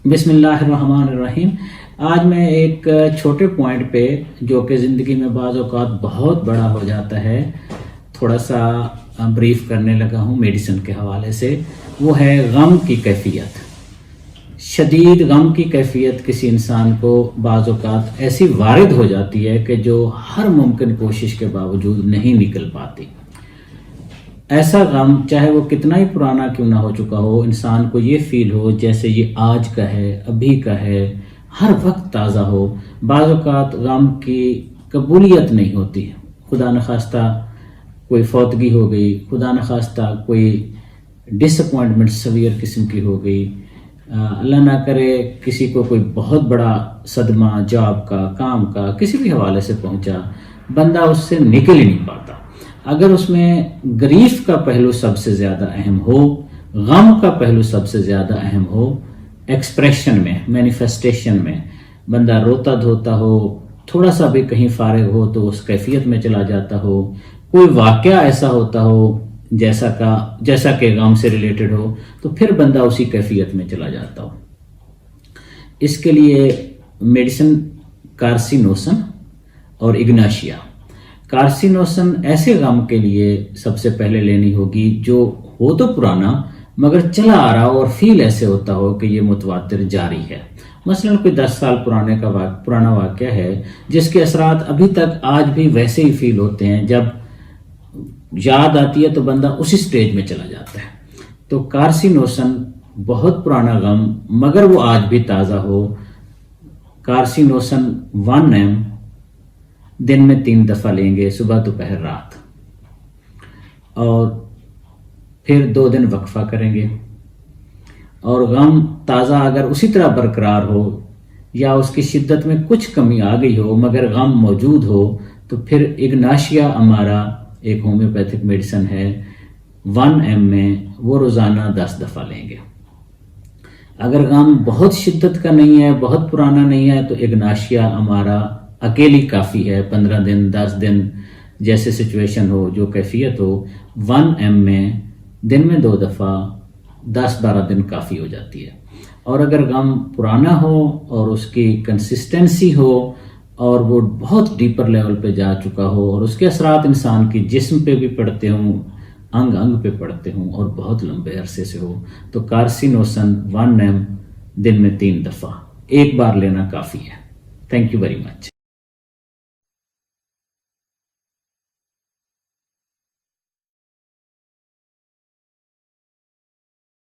بسم اللہ الرحمن الرحیم۔ آج میں ایک چھوٹے پوائنٹ پہ جو کہ زندگی میں بعض اوقات بہت بڑا ہو جاتا ہے تھوڑا سا بریف کرنے لگا ہوں میڈیسن کے حوالے سے، وہ ہے غم کی کیفیت۔ شدید غم کی کیفیت کسی انسان کو بعض اوقات ایسی وارد ہو جاتی ہے کہ جو ہر ممکن کوشش کے باوجود نہیں نکل پاتی۔ ایسا غم چاہے وہ کتنا ہی پرانا کیوں نہ ہو چکا ہو، انسان کو یہ فیل ہو جیسے یہ آج کا ہے، ابھی کا ہے، ہر وقت تازہ ہو۔ بعض اوقات غم کی قبولیت نہیں ہوتی، خدا نخواستہ کوئی فوتگی ہو گئی، خدا نخواستہ کوئی ڈس اپوائنٹمنٹ سویئر قسم کی ہو گئی، اللہ نہ کرے کسی کو کوئی بہت بڑا صدمہ جاب کا، کام کا، کسی بھی حوالے سے پہنچا، بندہ اس سے نکل ہی نہیں پاتا۔ اگر اس میں گریف کا پہلو سب سے زیادہ اہم ہو، غم کا پہلو سب سے زیادہ اہم ہو، ایکسپریشن میں، مینیفیسٹیشن میں بندہ روتا دھوتا ہو، تھوڑا سا بھی کہیں فارغ ہو تو اس کیفیت میں چلا جاتا ہو، کوئی واقعہ ایسا ہوتا ہو جیسا کہ غم سے ریلیٹڈ ہو، تو پھر بندہ اسی کیفیت میں چلا جاتا ہو۔ اس کے لیے میڈیسن کارسینوسن اور اگناشیا۔ کارسینوسن ایسے غم کے لیے سب سے پہلے لینی ہوگی جو ہو تو پرانا مگر چلا آ رہا ہو اور فیل ایسے ہوتا ہو کہ یہ متواتر جاری ہے۔ مثلا کوئی 10 سال پرانا واقعہ ہے جس کے اثرات ابھی تک آج بھی ویسے ہی فیل ہوتے ہیں، جب یاد آتی ہے تو بندہ اسی سٹیج میں چلا جاتا ہے۔ تو کارسینوسن بہت پرانا غم مگر وہ آج بھی تازہ ہو، کارسینوسن 1M دن میں 3 دفعہ لیں گے، صبح دوپہر رات، اور پھر 2 دن وقفہ کریں گے۔ اور غم تازہ اگر اسی طرح برقرار ہو یا اس کی شدت میں کچھ کمی آ گئی ہو مگر غم موجود ہو تو پھر اگناشیا امارا ایک ہومیوپیتھک میڈیسن ہے 1M میں، وہ روزانہ 10 دفعہ لیں گے۔ اگر غم بہت شدت کا نہیں ہے، بہت پرانا نہیں ہے، تو اگناشیا امارا اکیلی کافی ہے، 15 دن 10 دن جیسے سچویشن ہو، جو کیفیت ہو، 1M میں دن میں 2 دفعہ 10-12 دن کافی ہو جاتی ہے۔ اور اگر غم پرانا ہو اور اس کی کنسسٹنسی ہو اور وہ بہت ڈیپر لیول پہ جا چکا ہو اور اس کے اثرات انسان کی جسم پہ بھی پڑتے ہوں، انگ پہ پڑتے ہوں اور بہت لمبے عرصے سے ہو، تو کارسینوسن 1M دن میں 3 دفعہ ایک بار لینا کافی ہے۔ Thank you very much.